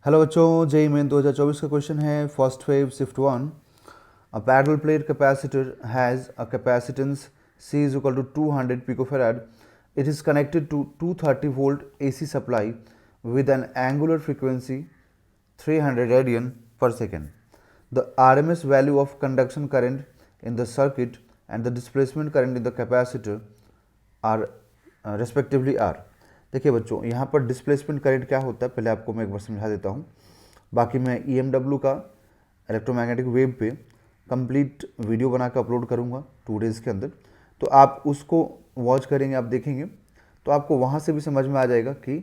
Hello बच्चों, JEE main 2024 का question है first wave shift one. A parallel plate capacitor has a capacitance C is equal to 200 picofarad. It is connected to 230 volt AC supply with an angular frequency 300 radian per second. The RMS value of conduction current in the circuit and the displacement current in the capacitor are respectively are. देखिए बच्चों, यहाँ पर displacement current क्या होता है पहले आपको मैं एक बार समझा देता हूँ। बाकी मैं EMW का इलेक्ट्रोमैग्नेटिक वेव पे कंप्लीट वीडियो बना के अपलोड करूँगा 2 डेज़ के अंदर, तो आप उसको वॉच करेंगे, आप देखेंगे तो आपको वहाँ से भी समझ में आ जाएगा कि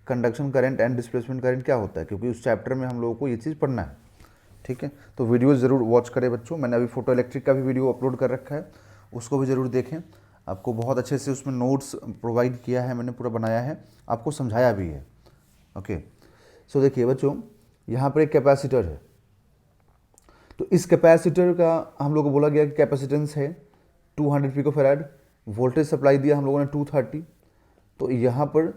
conduction current and displacement current क्या होता है, क्योंकि उस चैप्टर में हम लोगों को ये चीज़ पढ़ना है। ठीक है, तो वीडियो ज़रूर वॉच करें बच्चों। मैंने अभी फोटो इलेक्ट्रिक का भी वीडियो अपलोड कर रखा है, उसको भी ज़रूर देखें। आपको बहुत अच्छे से उसमें नोट्स प्रोवाइड किया है, मैंने पूरा बनाया है, आपको समझाया भी है। ओके, सो देखिए बच्चों, यहाँ पर एक कैपेसिटर है, तो इस कैपेसिटर का हम लोग को बोला गया कि कैपेसिटेंस है 200 पिकोफैराड, वोल्टेज सप्लाई दिया हम लोगों ने 230। तो यहाँ पर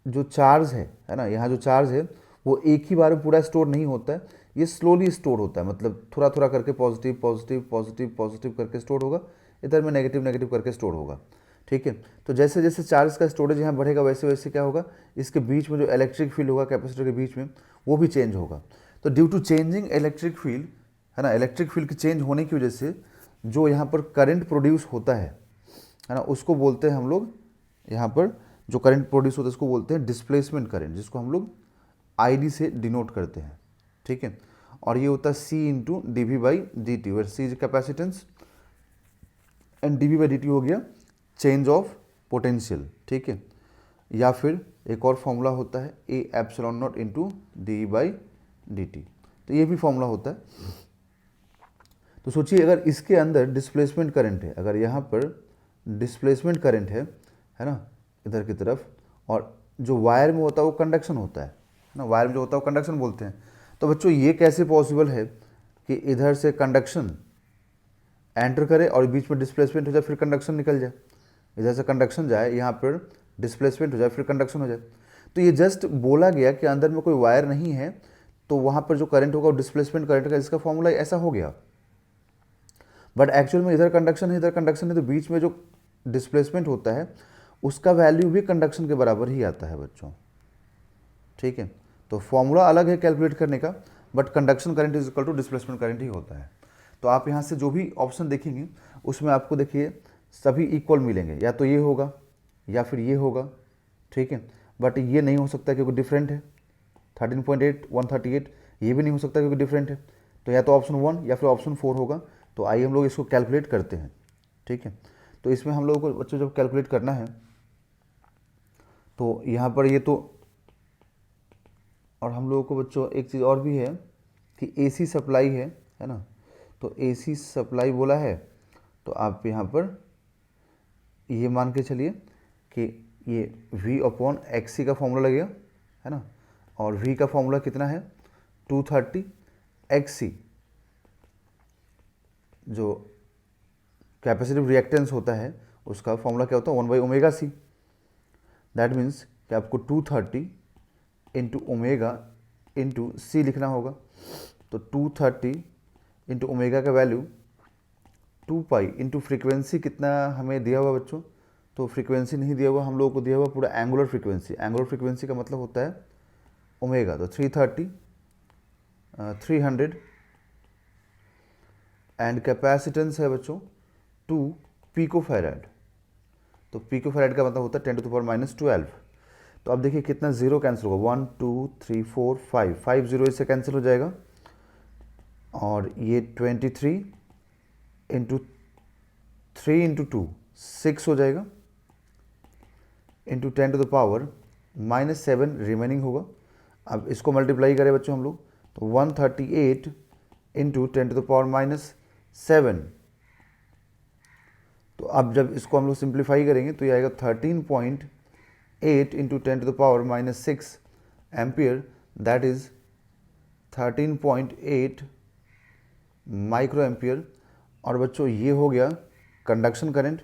जो चार्ज है ना, यहाँ जो चार्ज है वो एक ही बार में पूरा स्टोर नहीं होता है, ये स्लोली स्टोर होता है, मतलब थोड़ा थोड़ा करके पॉजिटिव पॉजिटिव पॉजिटिव पॉजिटिव करके स्टोर होगा, इधर में नेगेटिव नेगेटिव करके स्टोर होगा। ठीक है, तो जैसे जैसे चार्ज का स्टोरेज यहाँ बढ़ेगा वैसे वैसे क्या होगा, इसके बीच में जो इलेक्ट्रिक फील्ड होगा कैपेसिटर के बीच में वो भी चेंज होगा। तो due to changing electric field, है ना, इलेक्ट्रिक फील्ड की चेंज होने की वजह से जो यहाँ पर करंट प्रोड्यूस होता है ना, उसको बोलते हैं हम लोग, यहाँ पर जो करंट प्रोड्यूस होता है उसको बोलते हैं डिस्प्लेसमेंट करंट, जिसको हम लोग ID से डिनोट करते हैं। ठीक है, और ये होता है C into dV/dt, where C is capacitance and dV/dt हो गया चेंज ऑफ पोटेंशियल। ठीक है, या फिर एक और फॉर्मूला होता है A epsilon not into dV/dt, तो ये भी फॉर्मूला होता है। तो सोचिए अगर इसके अंदर डिस्प्लेसमेंट करंट है, अगर यहाँ पर डिस्प्लेसमेंट करंट है ना, इधर की तरफ, और जो वायर में होता है वो कंडक्शन होता है ना, वायर में जो होता है वो कंडक्शन बोलते हैं। तो बच्चों ये कैसे पॉसिबल है कि इधर से कंडक्शन एंटर करे और बीच में डिस्प्लेसमेंट हो जाए फिर कंडक्शन निकल जाए, इधर से कंडक्शन जाए यहाँ पर डिस्प्लेसमेंट हो जाए फिर कंडक्शन हो जाए। तो ये जस्ट बोला गया कि अंदर में कोई वायर नहीं है, तो वहाँ पर जो करंट होगा वो डिस्प्लेसमेंट करंट का, इसका फॉर्मूला ऐसा हो गया। बट एक्चुअल में इधर कंडक्शन है इधर कंडक्शन है, तो बीच में जो डिस्प्लेसमेंट होता है उसका वैल्यू भी कंडक्शन के बराबर ही आता है बच्चों। ठीक है, तो फॉर्मूला अलग है कैलकुलेट करने का, but conduction current is equal to displacement current ही होता है। तो आप यहाँ से जो भी ऑप्शन देखेंगे उसमें आपको देखिए सभी इक्वल मिलेंगे, या तो ये होगा या फिर ये होगा। ठीक है, बट ये नहीं हो सकता क्योंकि डिफरेंट है, 13.8 138, ये भी नहीं हो सकता क्योंकि डिफरेंट है। तो या तो ऑप्शन 1 या फिर ऑप्शन 4 होगा। तो आइए हम लोग इसको कैलकुलेट करते हैं। ठीक है, तो इसमें हम लोगों को बच्चों जब कैलकुलेट करना है तो यहाँ पर ये तो, और हम लोगों को बच्चों एक चीज़ और भी है कि AC सप्लाई है ना, तो AC सप्लाई बोला है, तो आप यहाँ पर ये मान के चलिए कि ये V/XC का फॉर्मूला लगेगा, है ना, और V का फॉर्मूला कितना है 230, XC जो कैपेसिटिव रिएक्टेंस होता है उसका फॉर्मूला क्या होता है 1/ωc। दैट मीन्स कि आपको 230 इंटू ओमेगा इंटू C लिखना होगा। तो 230 इंटू ओमेगा का वैल्यू 2π इंटू फ्रीक्वेंसी कितना हमें दिया हुआ बच्चों, तो फ्रीक्वेंसी नहीं दिया हुआ, हम लोगों को दिया हुआ पूरा एंगुलर फ्रीक्वेंसी। एंगुलर फ्रीक्वेंसी का मतलब होता है ओमेगा, तो 330 300 एंड कैपेसिटेंस है बच्चों 2 पिकोफैराड। तो पिकोफैराड का मतलब होता है 10⁻⁻12। तो अब देखिए कितना जीरो कैंसिल होगा, 1 2 3 4 5 जीरो इससे कैंसिल हो जाएगा, और ये 23 इंटू 3 इंटू 2 6 हो जाएगा, इंटू 10⁻⁻7 रिमेनिंग होगा। अब इसको मल्टीप्लाई करें बच्चों हम लोग, तो 138 इंटू 10⁻⁻7। तो अब जब इसको हम लोग सिंप्लीफाई करेंगे तो ये आएगा 13.8 into 10⁻⁻6 ampere, that is 13.8 micro ampere. और बच्चों ये हो गया कंडक्शन करंट,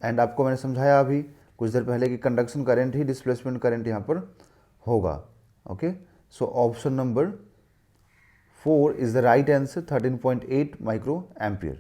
एंड आपको मैंने समझाया अभी कुछ देर पहले कि कंडक्शन करंट ही डिस्प्लेसमेंट करंट यहाँ पर होगा। Okay, so option number 4 is the right answer, 13.8 microampere.